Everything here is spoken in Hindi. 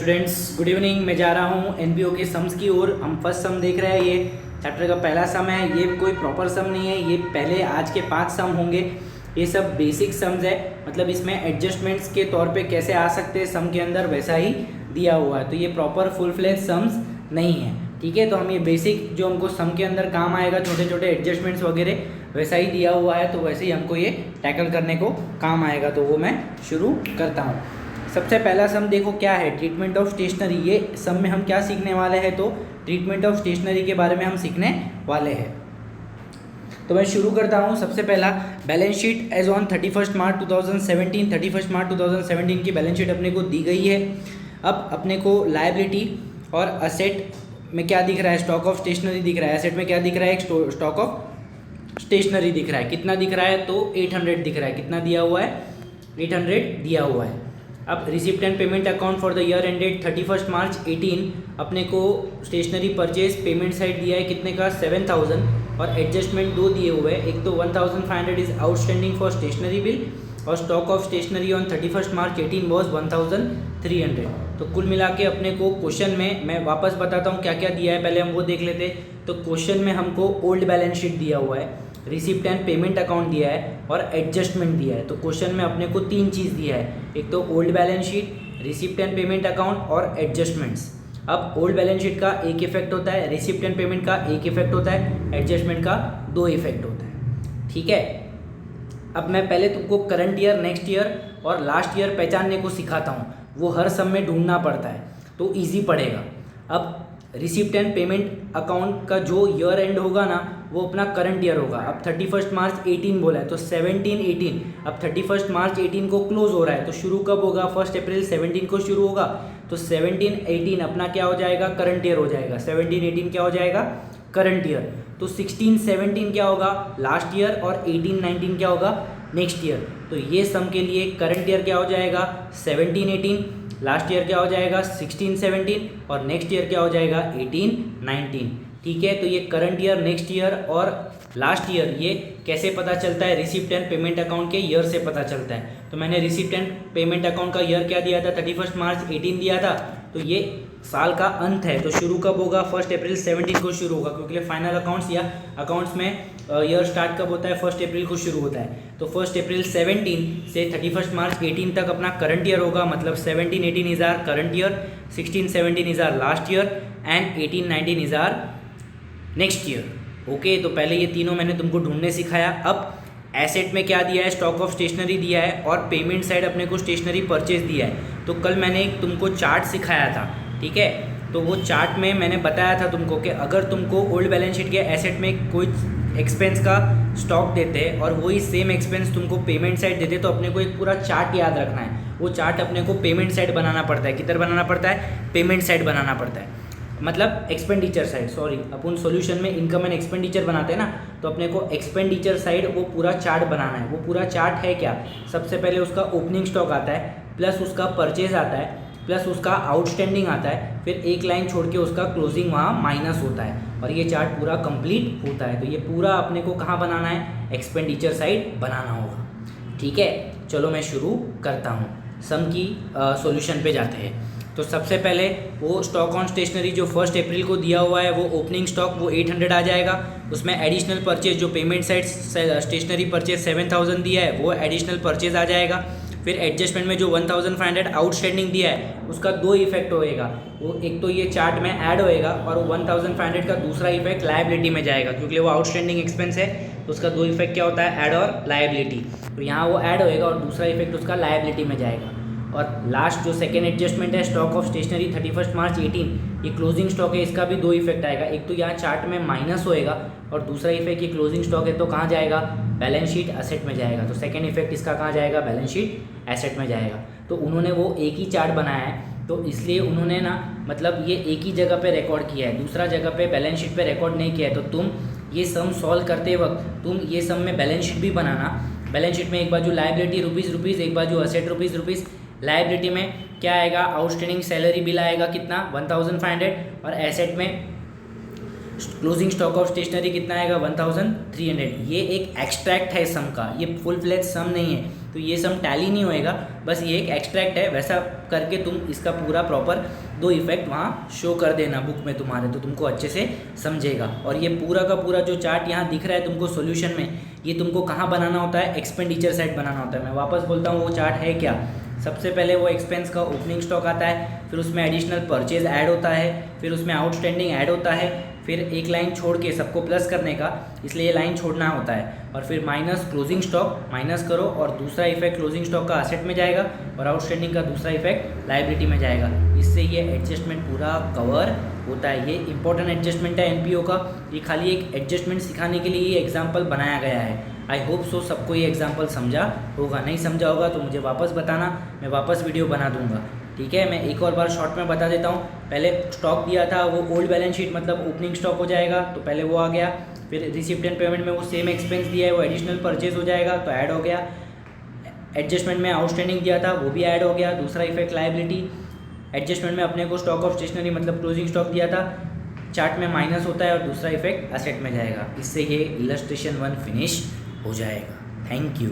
Students good evening. मैं जा रहा हूँ एनपीओ के सम्स की ओर। हम फर्स्ट सम देख रहे हैं। ये चैप्टर का पहला सम है। ये कोई प्रॉपर सम नहीं है, ये पहले आज के 5 सम होंगे। ये सब बेसिक सम्स है, मतलब इसमें एडजस्टमेंट्स के तौर पे कैसे आ सकते हैं सम के अंदर वैसा ही दिया हुआ है। तो ये प्रॉपर फुल फ्लेज सम्स नहीं है, ठीक है। तो हम ये बेसिक जो हमको सम के अंदर काम आएगा, छोटे छोटे एडजस्टमेंट्स वगैरह वैसा ही दिया हुआ है, तो वैसे ही हमको ये टैकल करने को काम आएगा। तो वो मैं शुरू करता हूँ। सबसे पहला सम देखो क्या है, ट्रीटमेंट ऑफ स्टेशनरी। ये सम में हम क्या सीखने वाले हैं, तो ट्रीटमेंट ऑफ स्टेशनरी के बारे में हम सीखने वाले हैं। तो मैं शुरू करता हूँ। सबसे पहला बैलेंस शीट एज ऑन 31 मार्च 2017। 31 मार्च 2017 की बैलेंस शीट अपने को दी गई है। अब अपने को लायबिलिटी और असेट में क्या दिख रहा है, स्टॉक ऑफ स्टेशनरी दिख रहा है। एसेट में क्या दिख रहा है, एक स्टॉक ऑफ स्टेशनरी दिख रहा है। कितना दिख रहा है, तो 800 दिख रहा है। कितना दिया हुआ है, 800 दिया हुआ है। अब receipt and payment account for the year ended 31 March 18 अपने को स्टेशनरी परचेज पेमेंट साइड दिया है कितने का, 7000, और एडजस्टमेंट दो दिए हुए हैं। एक तो 1500 is outstanding for stationery bill, और stock of stationery on 31 March 18 was 1300। तो कुल मिला के अपने को क्वेश्चन में, मैं वापस बताता हूँ क्या क्या दिया है, पहले हम वो देख लेते। तो क्वेश्चन में हमको ओल्ड बैलेंस शीट दिया हुआ है, रिसिप्ट एंड पेमेंट अकाउंट दिया है और एडजस्टमेंट दिया है। तो क्वेश्चन में अपने को 3 चीज़ दिया है, एक तो old balance sheet, receipt and payment account और एडजस्टमेंट्स। अब ओल्ड बैलेंस शीट का एक इफेक्ट होता है, रिसिप्ट एंड पेमेंट का एक इफेक्ट होता है, एडजस्टमेंट का 2 इफेक्ट होता है, ठीक है। अब मैं पहले तुमको करंट ईयर, नेक्स्ट ईयर और लास्ट ईयर पहचानने को सिखाता हूँ। वो हर सम में ढूंढना पड़ता है, तो ईजी पड़ेगा। अब रिसिप्ट एंड पेमेंट अकाउंट का जो ईयर एंड होगा ना, वो अपना करंट ईयर होगा। अब 31 मार्च 18 बोला है, तो 17-18। अब 31 मार्च 18 को क्लोज हो रहा है, तो शुरू कब होगा, 1 अप्रैल 17 को शुरू होगा। तो 17-18 अपना क्या हो जाएगा, करंट ईयर हो जाएगा। 17-18 क्या हो जाएगा, करंट ईयर। तो 16-17 क्या होगा, लास्ट ईयर, और 18-19 क्या होगा, नेक्स्ट ईयर। तो ये सम के लिए करंट ईयर क्या हो जाएगा, 17-18, लास्ट ईयर क्या हो जाएगा 16-17, और नेक्स्ट ईयर क्या हो जाएगा 18-19, ठीक है। तो ये करंट ईयर, नेक्स्ट ईयर और लास्ट ईयर ये कैसे पता चलता है, रिसिप्ट एंड पेमेंट अकाउंट के ईयर से पता चलता है। तो मैंने रिसिप्ट एंड पेमेंट अकाउंट का ईयर क्या दिया था, 31 मार्च 18 दिया था। तो ये साल का अंत है, तो शुरू कब होगा, 1 अप्रैल 17 को शुरू होगा, क्योंकि फाइनल अकाउंट्स या अकाउंट्स में ईयर स्टार्ट कब होता है, 1 अप्रैल को शुरू होता है। तो 1 अप्रैल 17 से 31 मार्च 18 तक अपना करंट ईयर होगा, मतलब 17-18 is our current year, 16-17 is our last year and 18-19 is our next year. Okay, तो पहले ये तीनों मैंने तुमको ढूंढने सिखाया। अब एसेट में क्या दिया है, स्टॉक ऑफ स्टेशनरी दिया है, और पेमेंट साइड अपने को स्टेशनरी परचेज दिया है। तो कल मैंने एक तुमको चार्ट सिखाया था, ठीक है। तो वो चार्ट में मैंने बताया था तुमको कि अगर तुमको ओल्ड बैलेंस शीट के एसेट में कोई एक्सपेंस का स्टॉक देते और वही सेम एक्सपेंस तुमको पेमेंट साइड देते, तो अपने को एक पूरा चार्ट याद रखना है। वो चार्ट अपने को पेमेंट साइड बनाना पड़ता है। किधर बनाना पड़ता है, पेमेंट साइड बनाना पड़ता है, मतलब एक्सपेंडिचर साइड, सॉरी। अपन सॉल्यूशन में इनकम एंड एक्सपेंडिचर बनाते हैं ना, तो अपने को एक्सपेंडिचर साइड वो पूरा चार्ट बनाना है। वो पूरा चार्ट है क्या, सबसे पहले उसका ओपनिंग स्टॉक आता है, प्लस उसका परचेज आता है, प्लस उसका आउटस्टैंडिंग आता है, फिर एक लाइन छोड़ के उसका क्लोजिंग वहाँ माइनस होता है, और ये चार्ट पूरा कंप्लीट होता है। तो ये पूरा अपने को कहाँ बनाना है, एक्सपेंडिचर साइड बनाना होगा, ठीक है। चलो मैं शुरू करता हूँ, सम की सॉल्यूशन पे जाते हैं। तो सबसे पहले वो स्टॉक ऑन स्टेशनरी जो 1 अप्रैल को दिया हुआ है, वो ओपनिंग स्टॉक वो 800 आ जाएगा। उसमें एडिशनल परचेज जो पेमेंट साइड स्टेशनरी परचेज 7000 दिया है, वो एडिशनल परचेज आ जाएगा। फिर एडजस्टमेंट में जो 1500 आउटस्टैंडिंग दिया है, उसका 2 इफेक्ट होएगा। वो एक तो ये चार्ट में ऐड होएगा, और वो 1500 का दूसरा इफेक्ट लायबिलिटी में जाएगा, क्योंकि वो आउटस्टैंडिंग एक्सपेंस है। तो उसका 2 इफेक्ट क्या होता है, ऐड और लायबिलिटी। तो यहाँ वो ऐड होएगा और दूसरा इफेक्ट उसका लायबिलिटी में जाएगा। और लास्ट जो सेकेंड एडजस्टमेंट है, स्टॉक ऑफ स्टेशनरी 31 मार्च 18, ये क्लोजिंग स्टॉक है, इसका भी 2 इफेक्ट आएगा। एक तो यहाँ चार्ट में माइनस होएगा, और दूसरा इफेक्ट ये क्लोजिंग स्टॉक है तो कहाँ जाएगा, बैलेंस शीट एसेट में जाएगा। तो सेकेंड इफेक्ट इसका कहाँ जाएगा, बैलेंस शीट एसेट में जाएगा। तो उन्होंने वो एक ही चार्ट बनाया है, तो इसलिए उन्होंने ना, मतलब ये एक ही जगह पे रिकॉर्ड किया है, दूसरा जगह पे बैलेंस शीट पे रिकॉर्ड नहीं किया है। तो तुम ये सम सॉल्व करते वक्त तुम ये सम में बैलेंस शीट भी बनाना। बैलेंस शीट में एक बाजू लायबिलिटी रुपीज़, एक बाजू असेट रुपीज़। लायबिलिटी में क्या आएगा, आउटस्टैंडिंग सैलरी बिल आएगा कितना, 1500, और एसेट में क्लोजिंग स्टॉक ऑफ स्टेशनरी कितना आएगा, 1300। ये एक एक्सट्रैक्ट है सम का, ये फुल फ्लेज सम नहीं है। तो ये सम टैली नहीं होएगा, बस ये एक एक्सट्रैक्ट है। वैसा करके तुम इसका पूरा प्रॉपर 2 इफेक्ट वहाँ शो कर देना बुक में तुम्हारे, तो तुमको अच्छे से समझेगा। और ये पूरा का पूरा जो चार्ट यहाँ दिख रहा है तुमको सॉल्यूशन में, ये तुमको कहाँ बनाना होता है, एक्सपेंडिचर साइड बनाना होता है। मैं वापस बोलता हूँ वो चार्ट है क्या। सबसे पहले वो एक्सपेंस का ओपनिंग स्टॉक आता है, फिर उसमें एडिशनल परचेज ऐड होता है, फिर उसमें आउटस्टैंडिंग ऐड होता है, फिर एक लाइन छोड़ के सबको प्लस करने का, इसलिए ये लाइन छोड़ना होता है, और फिर माइनस क्लोजिंग स्टॉक माइनस करो, और दूसरा इफेक्ट क्लोजिंग स्टॉक का असेट में जाएगा और आउटस्टैंडिंग का दूसरा इफेक्ट लायबिलिटी में जाएगा। इससे ये एडजस्टमेंट पूरा कवर होता है। ये इंपॉर्टेंट एडजस्टमेंट है एनपीओ का। ये खाली एक एडजस्टमेंट सिखाने के लिए ये एग्जाम्पल बनाया गया है। आई होप सो सबको ये एग्जाम्पल समझा होगा। नहीं समझा होगा तो मुझे वापस बताना, मैं वापस वीडियो बना दूंगा। ठीक है, मैं एक और बार शॉर्ट में बता देता हूँ। पहले स्टॉक दिया था वो ओल्ड बैलेंस शीट मतलब ओपनिंग स्टॉक हो जाएगा, तो पहले वो आ गया। फिर रिसिप्ट एंड पेमेंट में वो सेम एक्सपेंस दिया है, वो एडिशनल परचेज हो जाएगा, तो ऐड हो गया। एडजस्टमेंट में आउटस्टैंडिंग दिया था वो भी ऐड हो गया, दूसरा इफेक्ट लायबिलिटी। एडजस्टमेंट में अपने को स्टॉक ऑफ स्टेशनरी मतलब क्लोजिंग स्टॉक दिया था, चार्ट में माइनस होता है और दूसरा इफेक्ट असेट में जाएगा। इससे ये इलस्ट्रेशन 1 फिनिश हो जाएगा। Thank you.